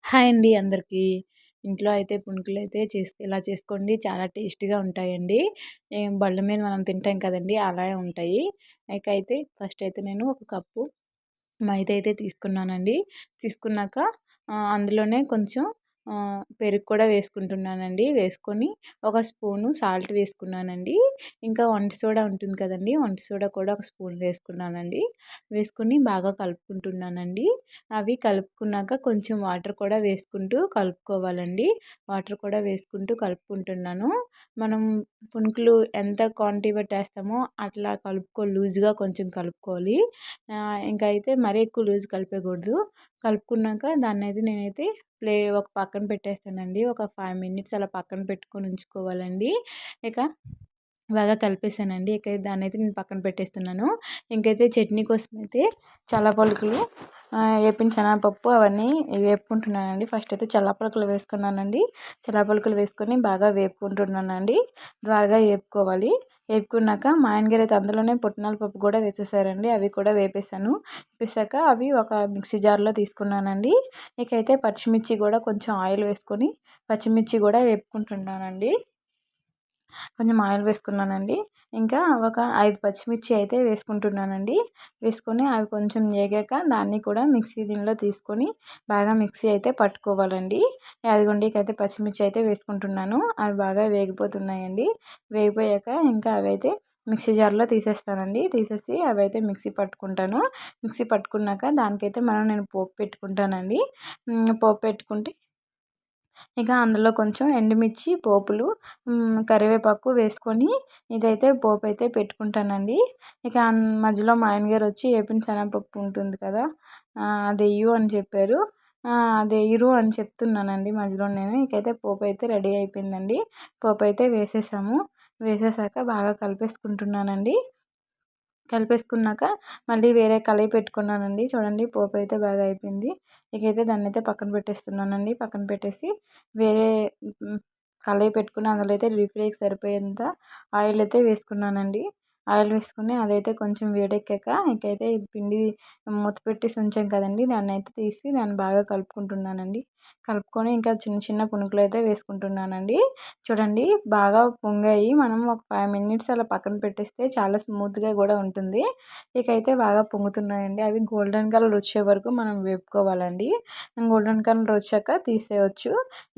Hi అండి అందరికీ. ఇంట్లో అయితే పునుకులైతే ఇలా చేసుకోండి చాలా టేస్టీగా ఉంటాయండి. బళ్ళ మీద మనం తింటాం కదండీ! అలా ఉంటాయి. అయితే ఫస్ట్ అయితే నేను ఒక కప్పు మైదా అయితే తీసుకున్నానండి. తీసుకున్నాక అందులోనే కొంచెం పెరుగు కూడా వేసుకుంటున్నానండి. వేసుకొని ఒక స్పూను సాల్ట్ వేసుకున్నానండి. ఇంకా వంట సోడా ఉంటుంది కదండీ! వంట సోడా కూడా ఒక స్పూన్ వేసుకున్నానండి. వేసుకొని బాగా కలుపుకుంటున్నానండి. అవి కలుపుకున్నాక కొంచెం వాటర్ కూడా వేసుకుంటూ కలుపుకోవాలండి. వాటర్ కూడా వేసుకుంటూ కలుపుకుంటున్నాను. మనం పునుకులు ఎంత క్వాంటిటీ పెట్టేస్తామో అట్లా లూజ్‌గా కొంచెం కలుపుకోవాలి. ఇంకా అయితే మరీ ఎక్కువ లూజ్ కలిపేయకూడదు. కలుపుకున్నాక దాన్నైతే నేనైతే ఒక పక్కన పెట్టేస్తానండి. ఒక 5 మినిట్స్ అలా పక్కన పెట్టుకొని ఉంచుకోవాలండి. ఇక బాగా కలిపేసానండి. ఇక దాన్నైతే నేను పక్కన పెట్టేస్తున్నాను. ఇంకైతే చట్నీ కోసమైతే చల్ల పలుకులు, ఏపిన శనగపప్పు అవన్నీ వేపుకుంటున్నానండి. ఫస్ట్ అయితే చల్ల పలుకులు వేసుకున్నానండి. చల్ల పలుకులు వేసుకొని బాగా వేపుకుంటున్నానండి. బాగా వేపుకోవాలి. వేపుకున్నాక మా ఆయన గారు అయితే అందులోనే పుట్నాల పప్పు కూడా వేసేసారండి. అవి కూడా వేపేసాను. వేసాక అవి ఒక మిక్సీ జార్‌లో తీసుకున్నానండి. ఇకైతే పచ్చిమిర్చి కూడా కొంచెం ఆయిల్ వేసుకొని పచ్చిమిర్చి కూడా వేపుకుంటున్నానండి. కొంచెం ఆయిల్ వేసుకున్నానండి. ఇంకా ఒక 5 పచ్చిమిర్చి అయితే వేసుకుంటున్నానండి. వేసుకొని అవి కొంచెం ఏగాక దాన్ని కూడా మిక్సీ గిన్నెలో తీసుకొని బాగా మిక్సీ అయితే పట్టుకోవాలండి. అదిగోండి ఇకైతే పచ్చిమిర్చి అయితే వేసుకుంటున్నాను. అవి బాగా వేగిపోతున్నాయండి. వేగిపోయాక ఇంకా అవైతే మిక్సీ జార్‌లో తీసేస్తానండి. తీసేసి అవైతే మిక్సీ పట్టుకుంటాను. మిక్సీ పట్టుకున్నాక దానికైతే నేను పోపు పెట్టుకుంటానండి. పోపు పెట్టుకుంటే ఇక అందులో కొంచెం ఎండుమిర్చి, పోపులు, కరివేపాకు వేసుకొని ఇదైతే పోపైతే పెట్టుకుంటానండి. ఇక మధ్యలో మా ఆయన గారు వచ్చి ఏపిన శనగపప్పు ఉంటుంది కదా! అదెయ్యు అని చెప్పారు. అదెయ్యరు అని చెప్తున్నానండి మధ్యలో నేను. ఇకైతే పోపైతే రెడీ అయిపోయిందండి. పోపైతే వేసేసాము. వేసేసాక బాగా కలిపేసుకుంటున్నానండి. కలిపేసుకున్నాక మళ్ళీ వేరే కళాయి పెట్టుకున్నానండి. చూడండి పోపైతే బాగా అయిపోయింది. ఇకైతే దాన్నైతే పక్కన పెట్టేస్తున్నానండి. పక్కన పెట్టేసి వేరే హ్మ్, కళాయి పెట్టుకుని అందులో అయితే డీప్ ఫ్రైకి సరిపోయేంత ఆయిల్ అయితే వేసుకున్నానండి. ఆయిల్ వేసుకొని అదైతే కొంచెం వేడెక్కాక ఇంకైతే ఈ పిండి మూత పెట్టేసి ఉంచాం కదండీ! దాన్నైతే తీసి దాన్ని బాగా కలుపుకుంటున్నానండి. కలుపుకొని ఇంకా చిన్న చిన్న పునుకులైతే వేసుకుంటున్నానండి. చూడండి బాగా పొంగాయి. మనం ఒక 5 మినిట్స్ అలా పక్కన పెట్టేస్తే చాలా స్మూత్‌గా కూడా ఉంటుంది. ఇకైతే బాగా పొంగుతున్నాయండి. అవి గోల్డెన్ కలర్ వచ్చే వరకు మనం వేపుకోవాలండి. గోల్డెన్ కలర్ వచ్చాక తీసేయొచ్చు.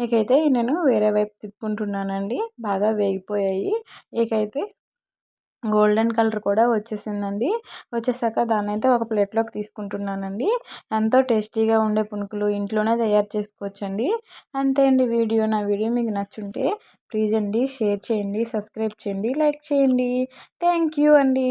ఇకైతే నేను వేరే వైపు తిప్పుకుంటున్నానండి. బాగా వేగిపోయాయి. ఇకైతే గోల్డెన్ కలర్ కూడా వచ్చేసిందండి. వచ్చేసాక దాన్నైతే ఒక ప్లేట్‌లోకి తీసుకుంటున్నానండి. ఎంతో టేస్టీగా ఉండే పునుకులు ఇంట్లోనే తయారు చేసుకోవచ్చండి. అంతే అండి వీడియో. నా వీడియో మీకు నచ్చుంటే ప్లీజ్ అండి షేర్ చేయండి, సబ్స్క్రైబ్ చేయండి, లైక్ చేయండి. థ్యాంక్ యూ అండి.